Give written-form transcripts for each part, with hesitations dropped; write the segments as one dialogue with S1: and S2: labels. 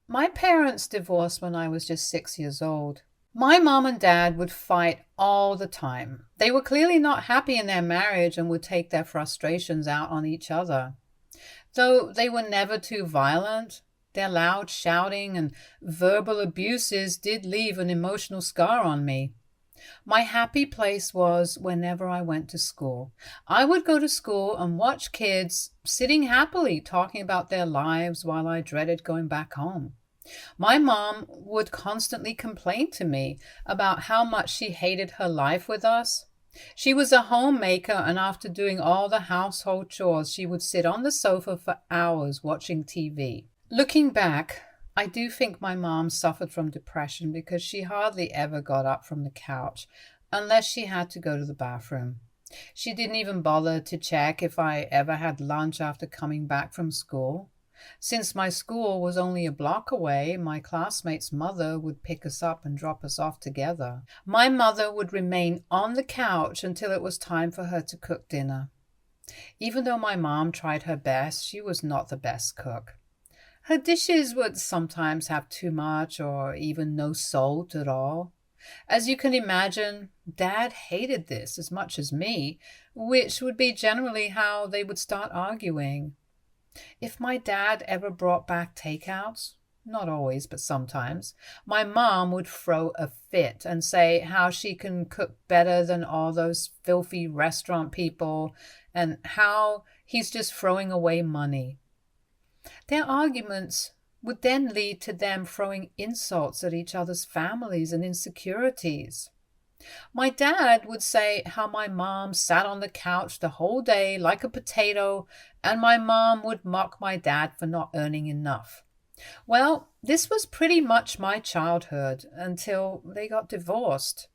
S1: My parents divorced when I was just 6 years old. My mom and dad would fight all the time. They were clearly not happy in their marriage and would take their frustrations out on each other. Though they were never too violent, their loud shouting and verbal abuses did leave an emotional scar on me. My happy place was whenever I went to school. I would go to school and watch kids sitting happily talking about their lives while I dreaded going back home. My mom would constantly complain to me about how much she hated her life with us. She was a homemaker, and after doing all the household chores, she would sit on the sofa for hours watching TV. Looking back, I do think my mom suffered from depression because she hardly ever got up from the couch unless she had to go to the bathroom. She didn't even bother to check if I ever had lunch after coming back from school. Since my school was only a block away, my classmate's mother would pick us up and drop us off together. My mother would remain on the couch until it was time for her to cook dinner. Even though my mom tried her best, she was not the best cook. Her dishes would sometimes have too much or even no salt at all. As you can imagine, Dad hated this as much as me, which would be generally how they would start arguing. If my dad ever brought back takeouts, not always, but sometimes, my mom would throw a fit and say how she can cook better than all those filthy restaurant people and how he's just throwing away money. Their arguments would then lead to them throwing insults at each other's families and insecurities. My dad would say how my mom sat on the couch the whole day like a potato, and my mom would mock my dad for not earning enough. Well, this was pretty much my childhood until they got divorced.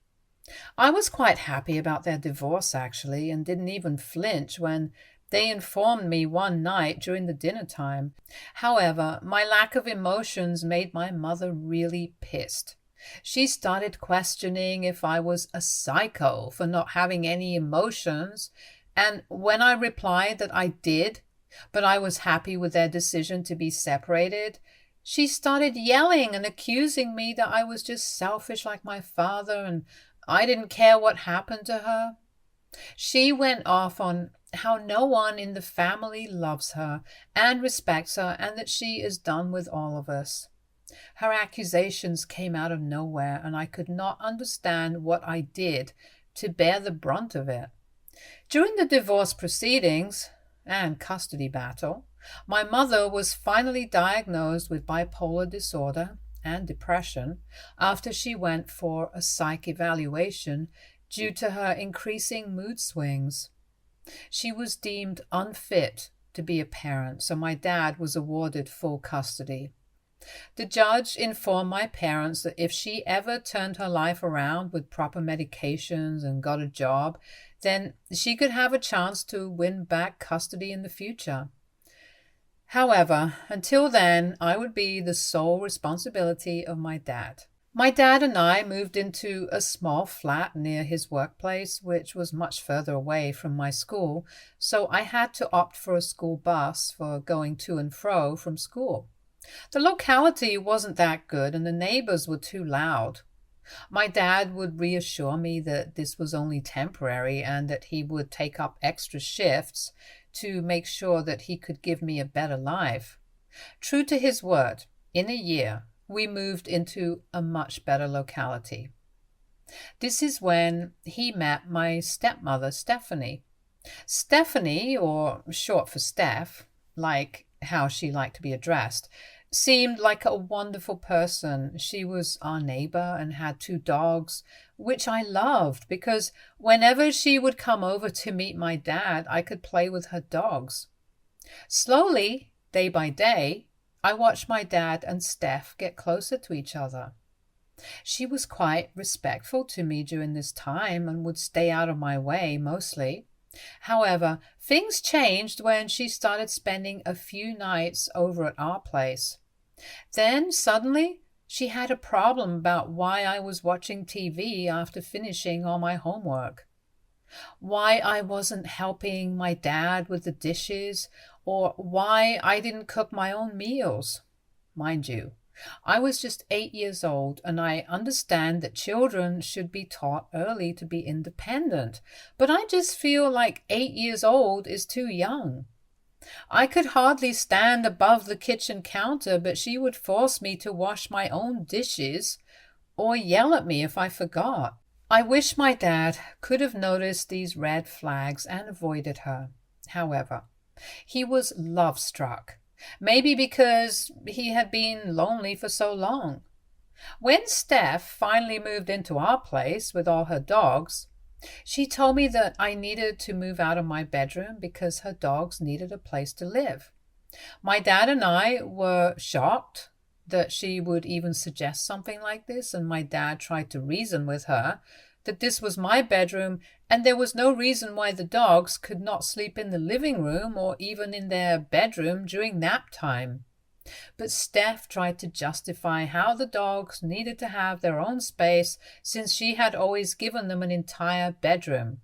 S1: I was quite happy about their divorce, actually, and didn't even flinch when they informed me one night during the dinner time. However, my lack of emotions made my mother really pissed. She started questioning if I was a psycho for not having any emotions, and when I replied that I did, but I was happy with their decision to be separated, she started yelling and accusing me that I was just selfish like my father and I didn't care what happened to her. She went off on how no one in the family loves her and respects her and that she is done with all of us. Her accusations came out of nowhere, and I could not understand what I did to bear the brunt of it. During the divorce proceedings and custody battle, my mother was finally diagnosed with bipolar disorder and depression after she went for a psych evaluation due to her increasing mood swings. She was deemed unfit to be a parent, so my dad was awarded full custody. The judge informed my parents that if she ever turned her life around with proper medications and got a job, then she could have a chance to win back custody in the future. However, until then, I would be the sole responsibility of my dad. My dad and I moved into a small flat near his workplace, which was much further away from my school, so I had to opt for a school bus for going to and fro from school. The locality wasn't that good, and the neighbors were too loud. My dad would reassure me that this was only temporary and that he would take up extra shifts to make sure that he could give me a better life. True to his word, in a year, we moved into a much better locality. This is when he met my stepmother, Stephanie. Stephanie, or short for Steph, like how she liked to be addressed, seemed like a wonderful person. She was our neighbor and had two dogs, which I loved because whenever she would come over to meet my dad, I could play with her dogs. Slowly, day by day, I watched my dad and Steph get closer to each other. She was quite respectful to me during this time and would stay out of my way mostly. However, things changed when she started spending a few nights over at our place. Then, suddenly, she had a problem about why I was watching TV after finishing all my homework. Why I wasn't helping my dad with the dishes, or why I didn't cook my own meals. Mind you, I was just 8 years old, and I understand that children should be taught early to be independent, but I just feel like 8 years old is too young. I could hardly stand above the kitchen counter, but she would force me to wash my own dishes or yell at me if I forgot. I wish my dad could have noticed these red flags and avoided her. However, he was love-struck, maybe because he had been lonely for so long. When Steph finally moved into our place with all her dogs, she told me that I needed to move out of my bedroom because her dogs needed a place to live. My dad and I were shocked that she would even suggest something like this, and my dad tried to reason with her that this was my bedroom and there was no reason why the dogs could not sleep in the living room or even in their bedroom during nap time. But Steph tried to justify how the dogs needed to have their own space since she had always given them an entire bedroom,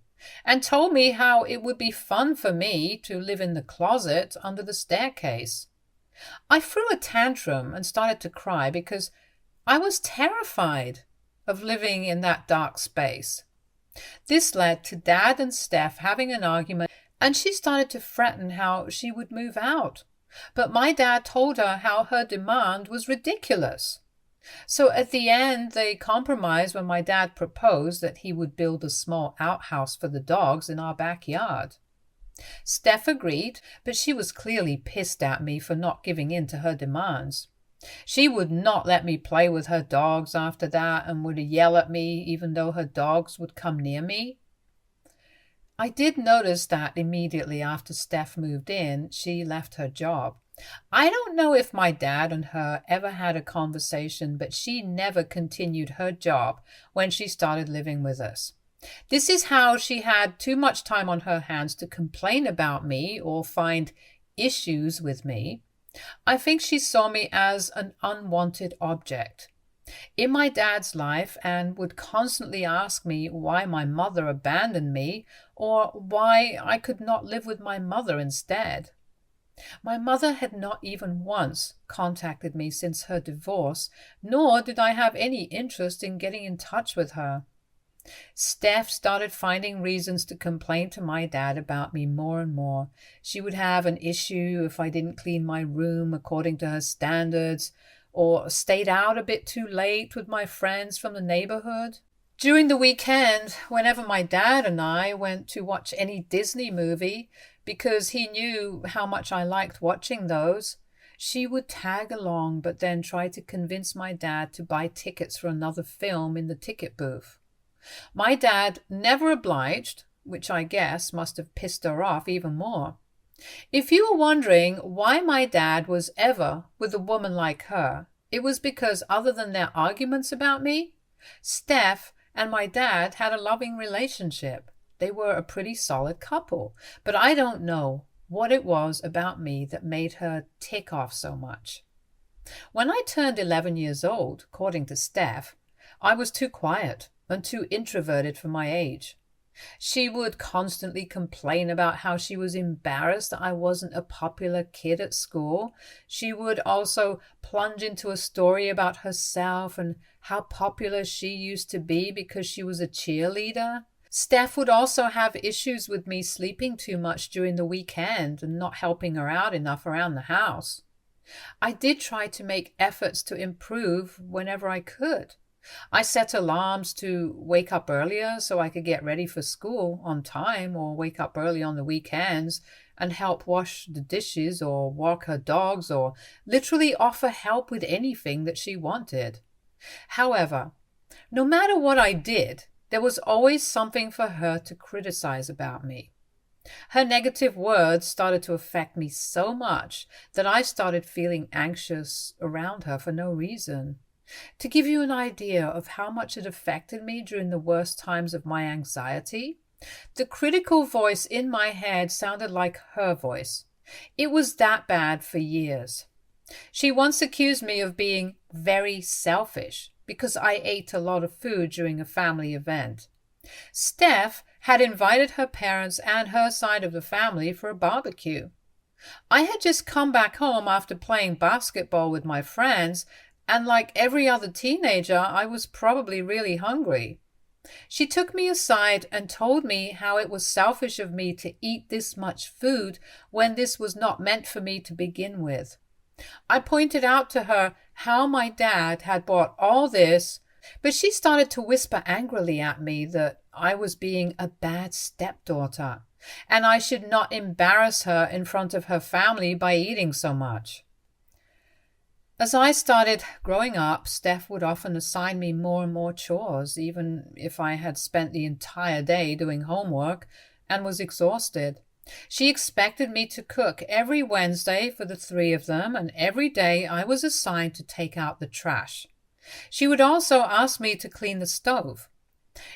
S1: and told me how it would be fun for me to live in the closet under the staircase. I threw a tantrum and started to cry because I was terrified of living in that dark space. This led to Dad and Steph having an argument, and she started to threaten how she would move out. But my dad told her how her demand was ridiculous. So at the end, they compromised when my dad proposed that he would build a small outhouse for the dogs in our backyard. Steph agreed, but she was clearly pissed at me for not giving in to her demands. She would not let me play with her dogs after that and would yell at me even though her dogs would come near me. I did notice that immediately after Steph moved in, she left her job. I don't know if my dad and her ever had a conversation, but she never continued her job when she started living with us. This is how she had too much time on her hands to complain about me or find issues with me. I think she saw me as an unwanted object in my dad's life and would constantly ask me why my mother abandoned me or why I could not live with my mother instead. My mother had not even once contacted me since her divorce, nor did I have any interest in getting in touch with her. Steph started finding reasons to complain to my dad about me more and more. She would have an issue if I didn't clean my room according to her standards, or stayed out a bit too late with my friends from the neighborhood. During the weekend, whenever my dad and I went to watch any Disney movie, because he knew how much I liked watching those, she would tag along but then try to convince my dad to buy tickets for another film in the ticket booth. My dad never obliged, which I guess must have pissed her off even more. If you were wondering why my dad was ever with a woman like her, it was because other than their arguments about me, Steph and my dad had a loving relationship. They were a pretty solid couple, but I don't know what it was about me that made her tick off so much. When I turned 11 years old, according to Steph, I was too quiet and too introverted for my age. She would constantly complain about how she was embarrassed that I wasn't a popular kid at school. She would also plunge into a story about herself and how popular she used to be because she was a cheerleader. Steph would also have issues with me sleeping too much during the weekend and not helping her out enough around the house. I did try to make efforts to improve whenever I could. I set alarms to wake up earlier so I could get ready for school on time, or wake up early on the weekends and help wash the dishes or walk her dogs or literally offer help with anything that she wanted. However, no matter what I did, there was always something for her to criticize about me. Her negative words started to affect me so much that I started feeling anxious around her for no reason. To give you an idea of how much it affected me during the worst times of my anxiety, the critical voice in my head sounded like her voice. It was that bad for years. She once accused me of being very selfish because I ate a lot of food during a family event. Steph had invited her parents and her side of the family for a barbecue. I had just come back home after playing basketball with my friends, And like every other teenager, I was probably really hungry. She took me aside and told me how it was selfish of me to eat this much food when this was not meant for me to begin with. I pointed out to her how my dad had bought all this, but she started to whisper angrily at me that I was being a bad stepdaughter, and I should not embarrass her in front of her family by eating so much. As I started growing up, Steph would often assign me more and more chores, even if I had spent the entire day doing homework and was exhausted. She expected me to cook every Wednesday for the three of them, and every day I was assigned to take out the trash. She would also ask me to clean the stove.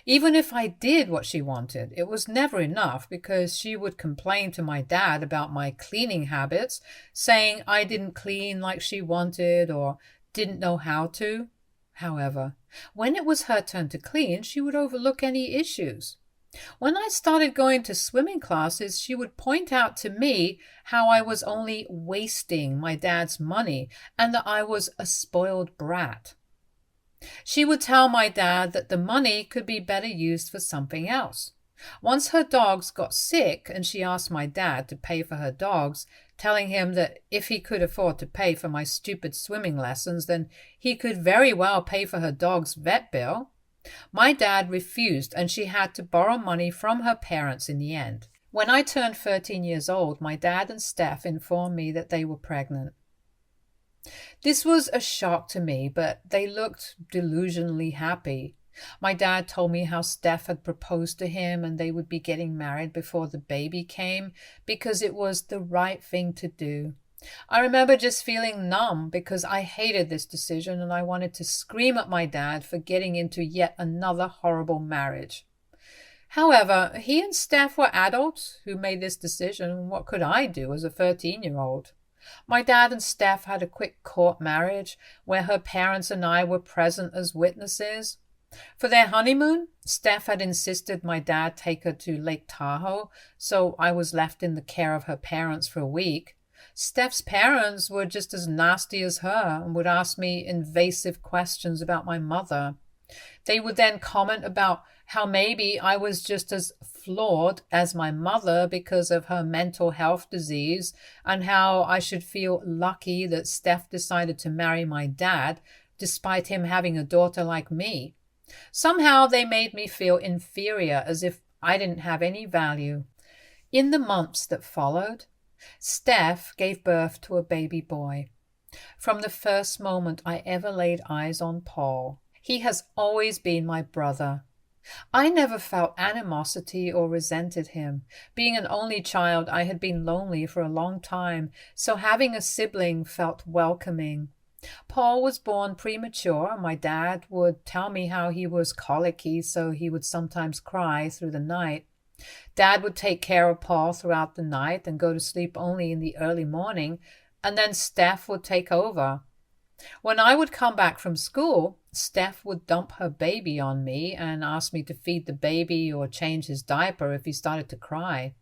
S1: Even if I did what she wanted, it was never enough because she would complain to my dad about my cleaning habits, saying I didn't clean like she wanted or didn't know how to. However, when it was her turn to clean, she would overlook any issues. When I started going to swimming classes, she would point out to me how I was only wasting my dad's money and that I was a spoiled brat. She would tell my dad that the money could be better used for something else. Once her dogs got sick and she asked my dad to pay for her dogs, telling him that if he could afford to pay for my stupid swimming lessons, then he could very well pay for her dog's vet bill. My dad refused and she had to borrow money from her parents in the end. When I turned 13 years old, my dad and Steph informed me that they were pregnant. This was a shock to me, but they looked delusionally happy. My dad told me how Steph had proposed to him and they would be getting married before the baby came because it was the right thing to do. I remember just feeling numb because I hated this decision and I wanted to scream at my dad for getting into yet another horrible marriage. However, he and Steph were adults who made this decision, and what could I do as a 13-year-old? My dad and Steph had a quick court marriage where her parents and I were present as witnesses. For their honeymoon, Steph had insisted my dad take her to Lake Tahoe, so I was left in the care of her parents for a week. Steph's parents were just as nasty as her and would ask me invasive questions about my mother. They would then comment about how maybe I was just as flawed as my mother because of her mental health disease, and how I should feel lucky that Steph decided to marry my dad despite him having a daughter like me. Somehow they made me feel inferior, as if I didn't have any value. In the months that followed, Steph gave birth to a baby boy. From the first moment I ever laid eyes on Paul, he has always been my brother. I never felt animosity or resented him. Being an only child, I had been lonely for a long time, so having a sibling felt welcoming. Paul was born premature. My dad would tell me how he was colicky, so he would sometimes cry through the night. Dad would take care of Paul throughout the night and go to sleep only in the early morning, and then Steph would take over. When I would come back from school, Steph would dump her baby on me and ask me to feed the baby or change his diaper if he started to cry.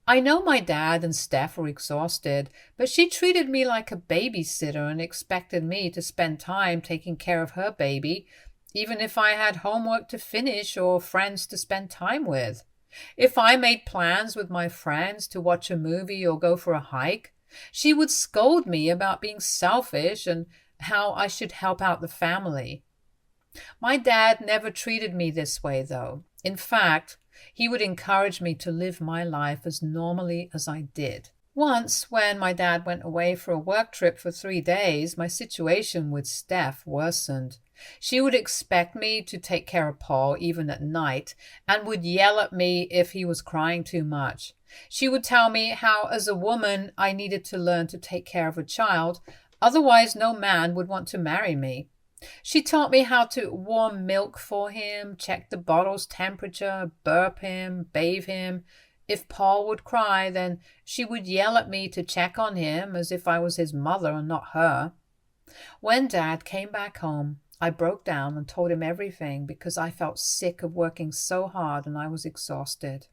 S1: I know my dad and Steph were exhausted, but she treated me like a babysitter and expected me to spend time taking care of her baby, even if I had homework to finish or friends to spend time with. If I made plans with my friends to watch a movie or go for a hike, she would scold me about being selfish and how I should help out the family. My dad never treated me this way, though. In fact, he would encourage me to live my life as normally as I did. Once, when my dad went away for a work trip for 3 days, my situation with Steph worsened. She would expect me to take care of Paul even at night and would yell at me if he was crying too much. She would tell me how, as a woman, I needed to learn to take care of a child, otherwise no man would want to marry me. She taught me how to warm milk for him, check the bottle's temperature, burp him, bathe him. If Paul would cry, then she would yell at me to check on him as if I was his mother and not her. When Dad came back home, I broke down and told him everything because I felt sick of working so hard and I was exhausted.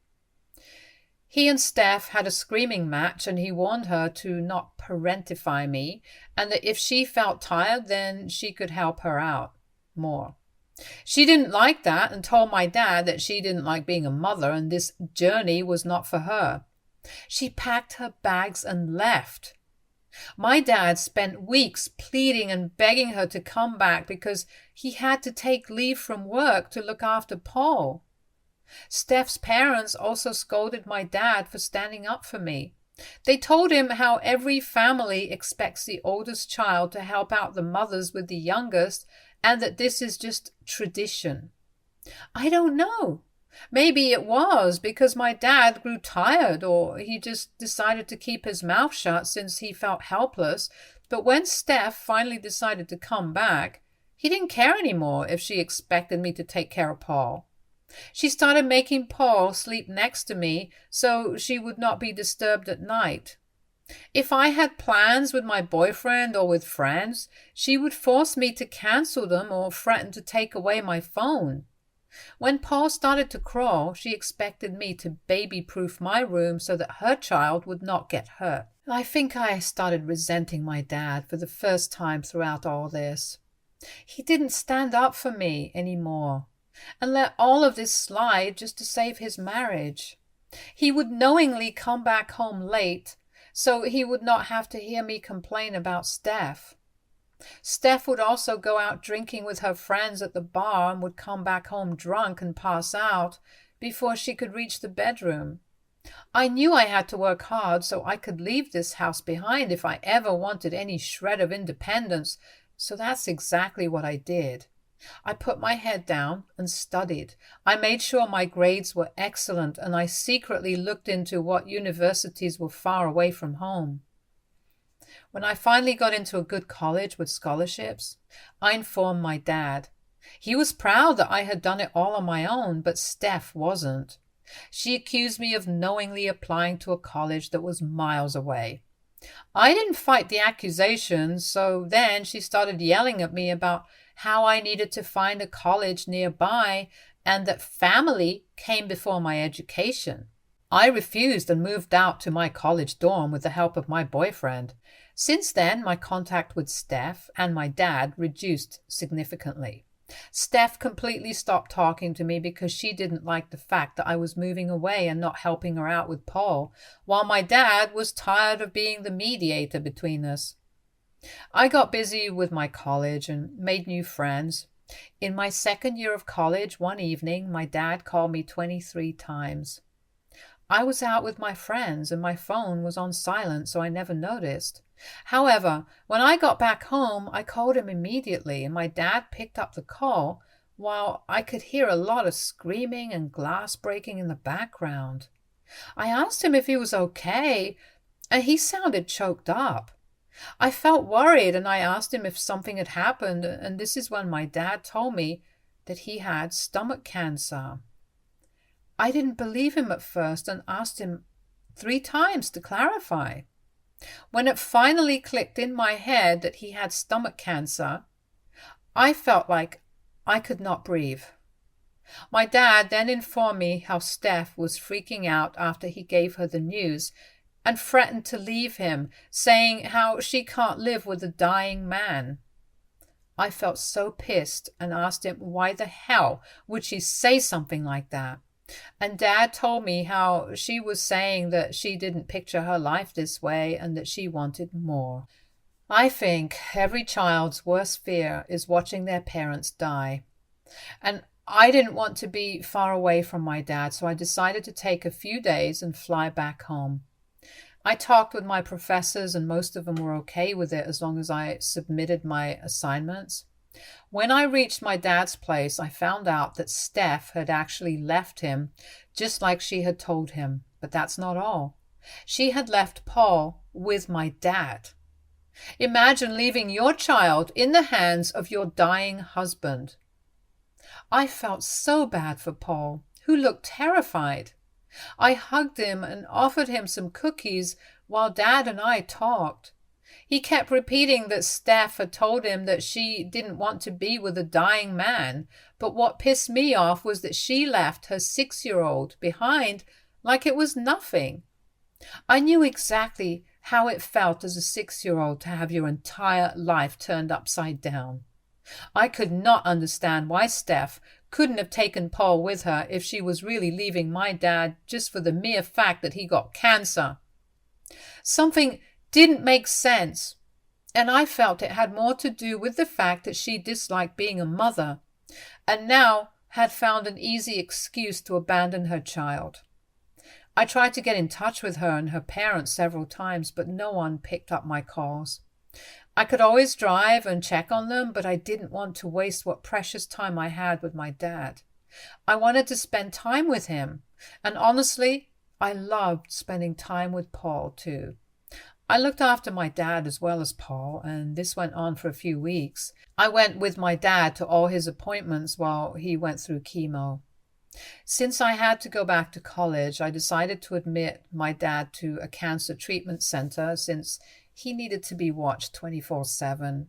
S1: He and Steph had a screaming match, and he warned her to not parentify me, and that if she felt tired, then she could help her out more. She didn't like that and told my dad that she didn't like being a mother and this journey was not for her. She packed her bags and left. My dad spent weeks pleading and begging her to come back because he had to take leave from work to look after Paul. Steph's parents also scolded my dad for standing up for me. They told him how every family expects the oldest child to help out the mothers with the youngest and that this is just tradition. I don't know. Maybe it was because my dad grew tired or he just decided to keep his mouth shut since he felt helpless. But when Steph finally decided to come back, he didn't care anymore if she expected me to take care of Paul. She started making Paul sleep next to me so she would not be disturbed at night. If I had plans with my boyfriend or with friends, she would force me to cancel them or threaten to take away my phone. When Paul started to crawl, she expected me to baby-proof my room so that her child would not get hurt. I think I started resenting my dad for the first time throughout all this. He didn't stand up for me anymore and let all of this slide just to save his marriage. He would knowingly come back home late so he would not have to hear me complain about Steph. Steph would also go out drinking with her friends at the bar and would come back home drunk and pass out before she could reach the bedroom. I knew I had to work hard so I could leave this house behind if I ever wanted any shred of independence, so that's exactly what I did. I put my head down and studied. I made sure my grades were excellent, and I secretly looked into what universities were far away from home. When I finally got into a good college with scholarships, I informed my dad. He was proud that I had done it all on my own, but Steph wasn't. She accused me of knowingly applying to a college that was miles away. I didn't fight the accusations, so then she started yelling at me about how I needed to find a college nearby and that family came before my education. I refused and moved out to my college dorm with the help of my boyfriend. Since then, my contact with Steph and my dad reduced significantly. Steph completely stopped talking to me because she didn't like the fact that I was moving away and not helping her out with Paul, while my dad was tired of being the mediator between us. I got busy with my college and made new friends. In my second year of college, one evening, my dad called me 23 times. I was out with my friends and my phone was on silent, so I never noticed. However, when I got back home, I called him immediately, and my dad picked up the call while I could hear a lot of screaming and glass breaking in the background. I asked him if he was okay, and he sounded choked up. I felt worried, and I asked him if something had happened, and this is when my dad told me that he had stomach cancer. I didn't believe him at first and asked him 3 times to clarify. When it finally clicked in my head that he had stomach cancer, I felt like I could not breathe. My dad then informed me how Steph was freaking out after he gave her the news and threatened to leave him, saying how she can't live with a dying man. I felt so pissed and asked him why the hell would she say something like that. And Dad told me how she was saying that she didn't picture her life this way and that she wanted more. I think every child's worst fear is watching their parents die. And I didn't want to be far away from my dad, so I decided to take a few days and fly back home. I talked with my professors and most of them were okay with it as long as I submitted my assignments. When I reached my dad's place, I found out that Steph had actually left him, just like she had told him. But that's not all. She had left Paul with my dad. Imagine leaving your child in the hands of your dying husband. I felt so bad for Paul, who looked terrified. I hugged him and offered him some cookies while Dad and I talked. He kept repeating that Steph had told him that she didn't want to be with a dying man, but what pissed me off was that she left her 6-year-old behind like it was nothing. I knew exactly how it felt as a 6-year-old to have your entire life turned upside down. I could not understand why Steph couldn't have taken Paul with her if she was really leaving my dad just for the mere fact that he got cancer. Something didn't make sense, and I felt it had more to do with the fact that she disliked being a mother and now had found an easy excuse to abandon her child. I tried to get in touch with her and her parents several times, but no one picked up my calls. I could always drive and check on them, but I didn't want to waste what precious time I had with my dad. I wanted to spend time with him, and honestly, I loved spending time with Paul too. I looked after my dad as well as Paul, and this went on for a few weeks. I went with my dad to all his appointments while he went through chemo. Since I had to go back to college, I decided to admit my dad to a cancer treatment center since he needed to be watched 24/7.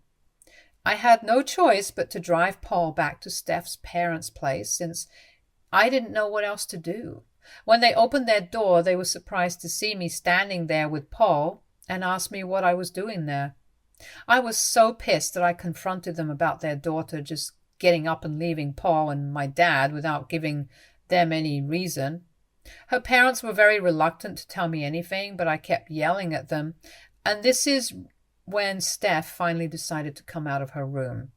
S1: I had no choice but to drive Paul back to Steph's parents' place since I didn't know what else to do. When they opened their door, they were surprised to see me standing there with Paul and asked me what I was doing there. I was so pissed that I confronted them about their daughter just getting up and leaving Paul and my dad without giving them any reason. Her parents were very reluctant to tell me anything, but I kept yelling at them, and this is when Steph finally decided to come out of her room.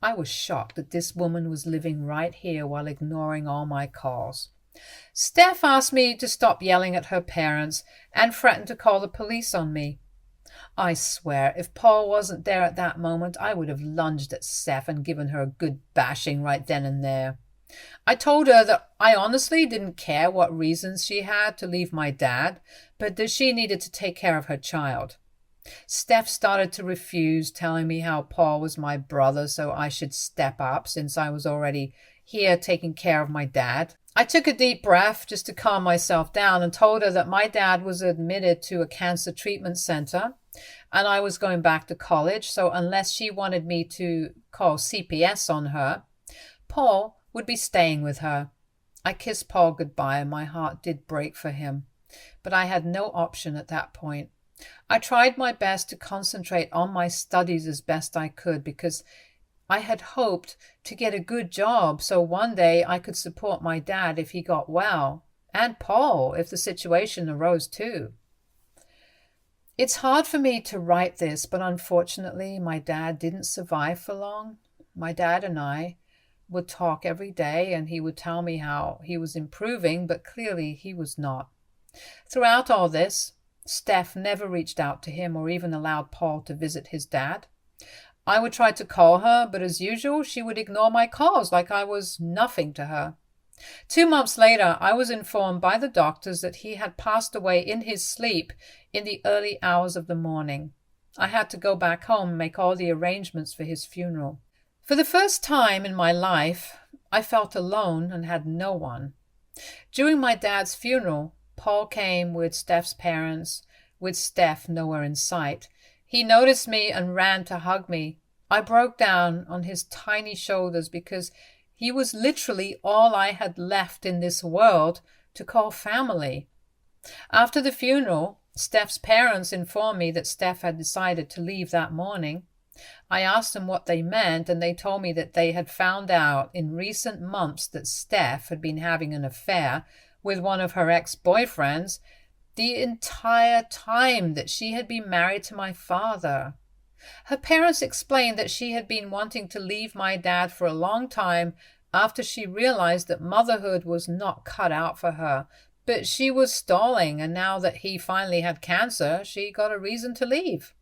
S1: I was shocked that this woman was living right here while ignoring all my calls. Steph asked me to stop yelling at her parents and threatened to call the police on me. I swear, if Paul wasn't there at that moment, I would have lunged at Steph and given her a good bashing right then and there. I told her that I honestly didn't care what reasons she had to leave my dad, but that she needed to take care of her child. Steph started to refuse, telling me how Paul was my brother, so I should step up since I was already here taking care of my dad. I took a deep breath just to calm myself down and told her that my dad was admitted to a cancer treatment center and I was going back to college, so unless she wanted me to call CPS on her, Paul would be staying with her. I kissed Paul goodbye and my heart did break for him, but I had no option at that point. I tried my best to concentrate on my studies as best I could because I had hoped to get a good job so one day I could support my dad if he got well, and Paul if the situation arose too. It's hard for me to write this, but unfortunately my dad didn't survive for long. My dad and I would talk every day and he would tell me how he was improving, but clearly he was not. Throughout all this, Steph never reached out to him or even allowed Paul to visit his dad. I would try to call her, but as usual, she would ignore my calls like I was nothing to her. 2 months later, I was informed by the doctors that he had passed away in his sleep in the early hours of the morning. I had to go back home and make all the arrangements for his funeral. For the first time in my life, I felt alone and had no one. During my dad's funeral, Paul came with Steph's parents, with Steph nowhere in sight. He noticed me and ran to hug me. I broke down on his tiny shoulders because he was literally all I had left in this world to call family. After the funeral, Steph's parents informed me that Steph had decided to leave that morning. I asked them what they meant, and they told me that they had found out in recent months that Steph had been having an affair with one of her ex-boyfriends the entire time that she had been married to my father. Her parents explained that she had been wanting to leave my dad for a long time after she realized that motherhood was not cut out for her, but she was stalling, and now that he finally had cancer, she got a reason to leave.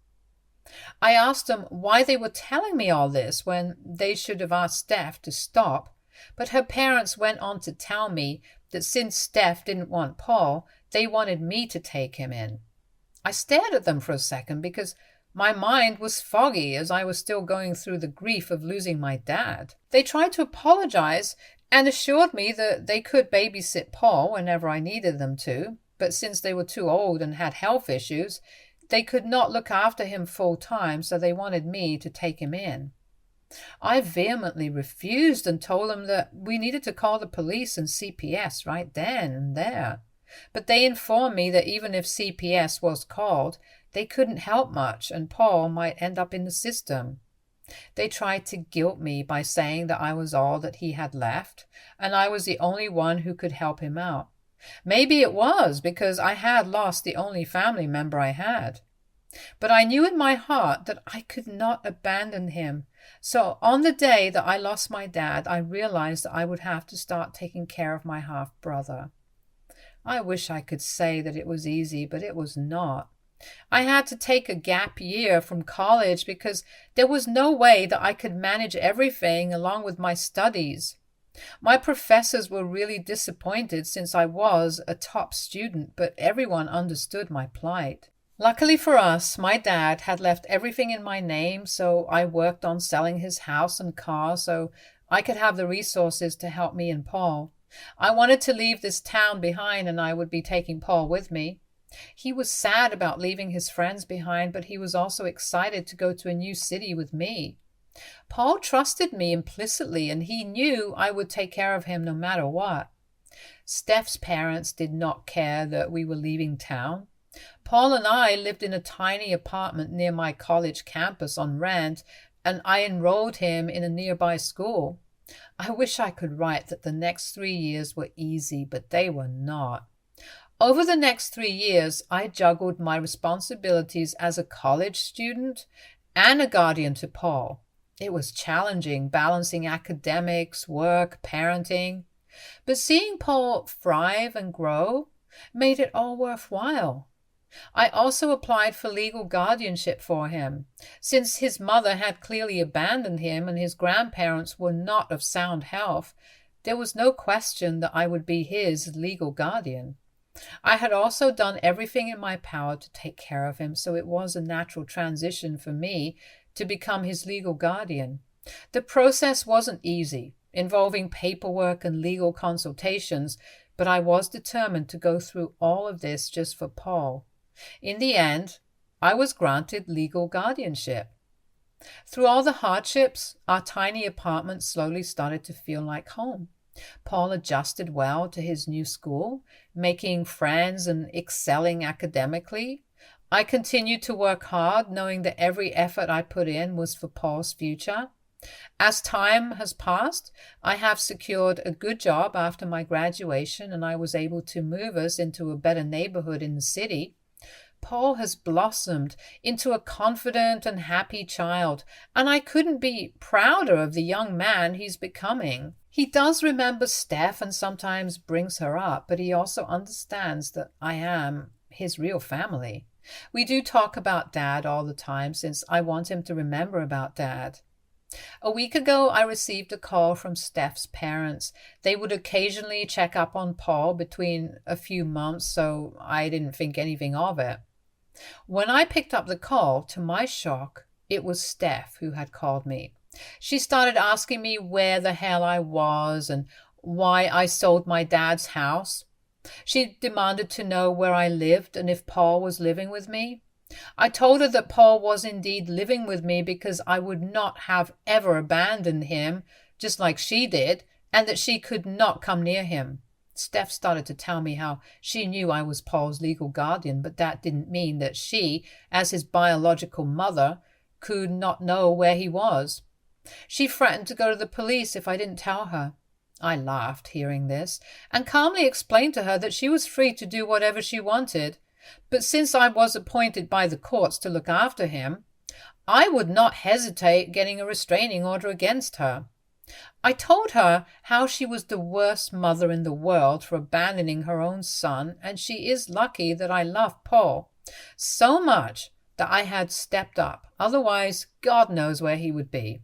S1: I asked them why they were telling me all this when they should have asked Steph to stop, but her parents went on to tell me that since Steph didn't want Paul, they wanted me to take him in. I stared at them for a second because my mind was foggy as I was still going through the grief of losing my dad. They tried to apologize and assured me that they could babysit Paul whenever I needed them to, but since they were too old and had health issues, they could not look after him full time, so they wanted me to take him in. I vehemently refused and told them that we needed to call the police and CPS right then and there. but they informed me that even if CPS was called, they couldn't help much and Paul might end up in the system. They tried to guilt me by saying that I was all that he had left, and I was the only one who could help him out. Maybe it was because I had lost the only family member I had. But I knew in my heart that I could not abandon him. So on the day that I lost my dad, I realized that I would have to start taking care of my half-brother. I wish I could say that it was easy, but it was not. I had to take a gap year from college because there was no way that I could manage everything along with my studies. My professors were really disappointed since I was a top student, but everyone understood my plight. Luckily for us, my dad had left everything in my name, so I worked on selling his house and car so I could have the resources to help me and Paul. I wanted to leave this town behind and I would be taking Paul with me. He was sad about leaving his friends behind, but he was also excited to go to a new city with me. Paul trusted me implicitly and he knew I would take care of him no matter what. Steph's parents did not care that we were leaving town. Paul and I lived in a tiny apartment near my college campus on rent, and I enrolled him in a nearby school. I wish I could write that the next 3 years were easy, but they were not. Over the next 3 years, I juggled my responsibilities as a college student and a guardian to Paul. It was challenging, balancing academics, work, parenting. But seeing Paul thrive and grow made it all worthwhile. I also applied for legal guardianship for him. Since his mother had clearly abandoned him and his grandparents were not of sound health, there was no question that I would be his legal guardian. I had also done everything in my power to take care of him, so it was a natural transition for me to become his legal guardian. The process wasn't easy, involving paperwork and legal consultations, but I was determined to go through all of this just for Paul. In the end, I was granted legal guardianship. Through all the hardships, our tiny apartment slowly started to feel like home. Paul adjusted well to his new school, making friends and excelling academically. I continued to work hard, knowing that every effort I put in was for Paul's future. As time has passed, I have secured a good job after my graduation, and I was able to move us into a better neighborhood in the city. Paul has blossomed into a confident and happy child, and I couldn't be prouder of the young man he's becoming. He does remember Steph and sometimes brings her up, but he also understands that I am his real family. We do talk about Dad all the time since I want him to remember about Dad. A week ago, I received a call from Steph's parents. They would occasionally check up on Paul between a few months, so I didn't think anything of it. When I picked up the call, to my shock, it was Steph who had called me. She started asking me where the hell I was and why I sold my dad's house. She demanded to know where I lived and if Paul was living with me. I told her that Paul was indeed living with me because I would not have ever abandoned him, just like she did, and that she could not come near him. Steph started to tell me how she knew I was Paul's legal guardian, but that didn't mean that she, as his biological mother, could not know where he was. She threatened to go to the police if I didn't tell her. I laughed, hearing this, and calmly explained to her that she was free to do whatever she wanted. But since I was appointed by the courts to look after him, I would not hesitate getting a restraining order against her. I told her how she was the worst mother in the world for abandoning her own son, and she is lucky that I love Paul so much that I had stepped up. Otherwise, God knows where he would be.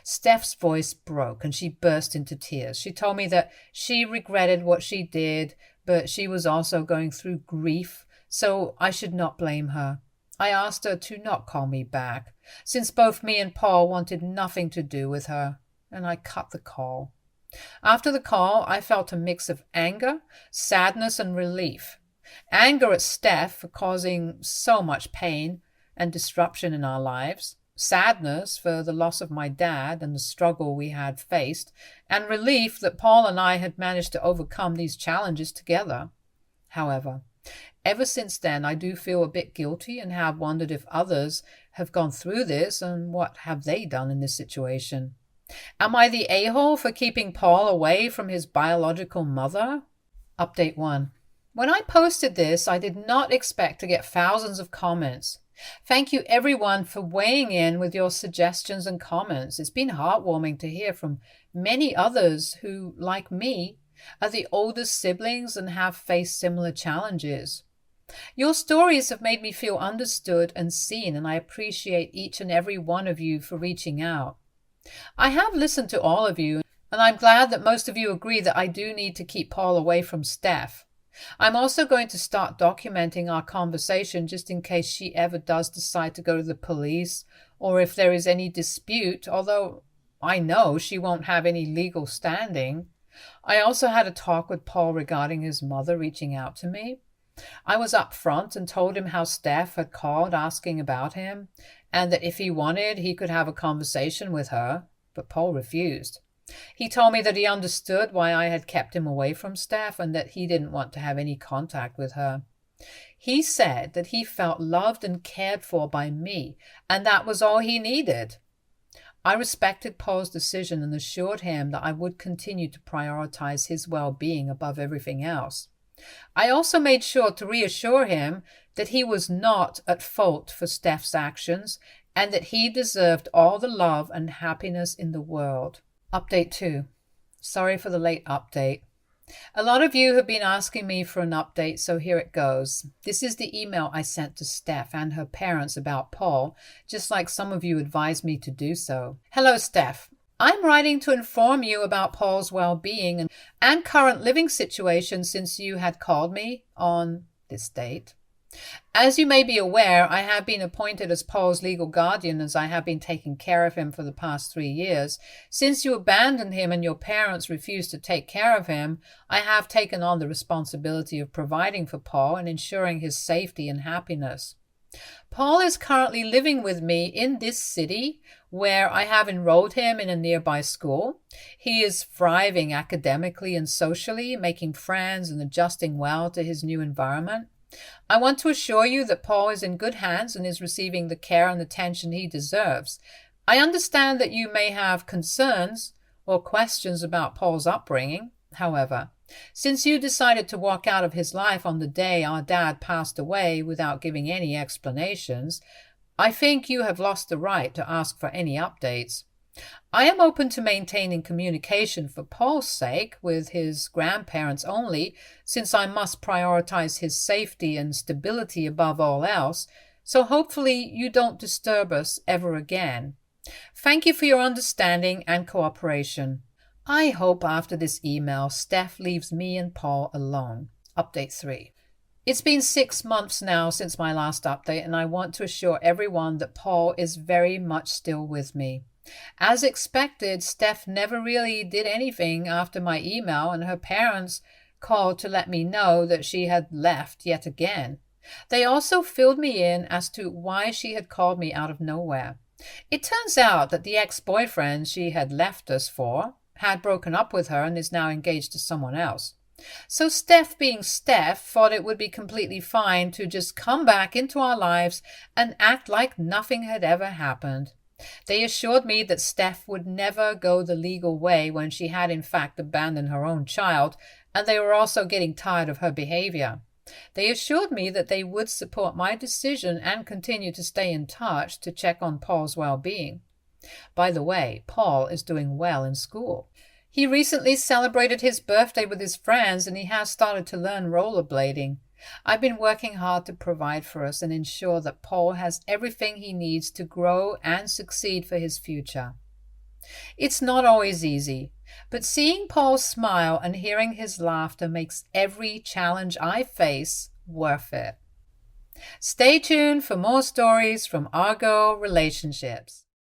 S1: Steph's voice broke and she burst into tears. She told me that she regretted what she did, but she was also going through grief, so I should not blame her. I asked her to not call me back, since both me and Paul wanted nothing to do with her, and I cut the call. After the call, I felt a mix of anger, sadness, and relief. Anger at Steph for causing so much pain and disruption in our lives, sadness for the loss of my dad and the struggle we had faced, and relief that Paul and I had managed to overcome these challenges together. however. Ever since then, I do feel a bit guilty and have wondered if others have gone through this and what have they done in this situation. Am I the a-hole for keeping Paul away from his biological mother? Update 1. When I posted this, I did not expect to get thousands of comments. Thank you everyone for weighing in with your suggestions and comments. It's been heartwarming to hear from many others who, like me, are the oldest siblings and have faced similar challenges. Your stories have made me feel understood and seen, and I appreciate each and every one of you for reaching out. I have listened to all of you, and I'm glad that most of you agree that I do need to keep Paul away from Steph. I'm also going to start documenting our conversation just in case she ever does decide to go to the police or if there is any dispute, although I know she won't have any legal standing. I also had a talk with Paul regarding his mother reaching out to me. I was upfront and told him how Steph had called asking about him and that if he wanted, he could have a conversation with her, but Paul refused. He told me that he understood why I had kept him away from Steph and that he didn't want to have any contact with her. He said that he felt loved and cared for by me, and that was all he needed. I respected Paul's decision and assured him that I would continue to prioritize his well-being above everything else. I also made sure to reassure him that he was not at fault for Steph's actions and that he deserved all the love and happiness in the world. Update 2. Sorry for the late update. A lot of you have been asking me for an update, so here it goes. This is the email I sent to Steph and her parents about Paul, just like some of you advised me to do so. Hello, Steph. I'm writing to inform you about Paul's well-being and current living situation since you had called me on this date. As you may be aware, I have been appointed as Paul's legal guardian as I have been taking care of him for the past 3 years. Since you abandoned him and your parents refused to take care of him, I have taken on the responsibility of providing for Paul and ensuring his safety and happiness. Paul is currently living with me in this city where I have enrolled him in a nearby school. He is thriving academically and socially, making friends and adjusting well to his new environment. I want to assure you that Paul is in good hands and is receiving the care and attention he deserves. I understand that you may have concerns or questions about Paul's upbringing. However, since you decided to walk out of his life on the day our dad passed away without giving any explanations, I think you have lost the right to ask for any updates. I am open to maintaining communication for Paul's sake with his grandparents only, since I must prioritize his safety and stability above all else, so hopefully you don't disturb us ever again. Thank you for your understanding and cooperation. I hope after this email, Steph leaves me and Paul alone. Update 3. It's been 6 months now since my last update, and I want to assure everyone that Paul is very much still with me. As expected, Steph never really did anything after my email, and her parents called to let me know that she had left yet again. They also filled me in as to why she had called me out of nowhere. It turns out that the ex-boyfriend she had left us for had broken up with her and is now engaged to someone else. So Steph, being Steph, thought it would be completely fine to just come back into our lives and act like nothing had ever happened. They assured me that Steph would never go the legal way when she had in fact abandoned her own child, and they were also getting tired of her behavior. They assured me that they would support my decision and continue to stay in touch to check on Paul's well-being. By the way, Paul is doing well in school. He recently celebrated his birthday with his friends and he has started to learn rollerblading. I've been working hard to provide for us and ensure that Paul has everything he needs to grow and succeed for his future. It's not always easy, but seeing Paul smile and hearing his laughter makes every challenge I face worth it. Stay tuned for more stories from Argo Relationships.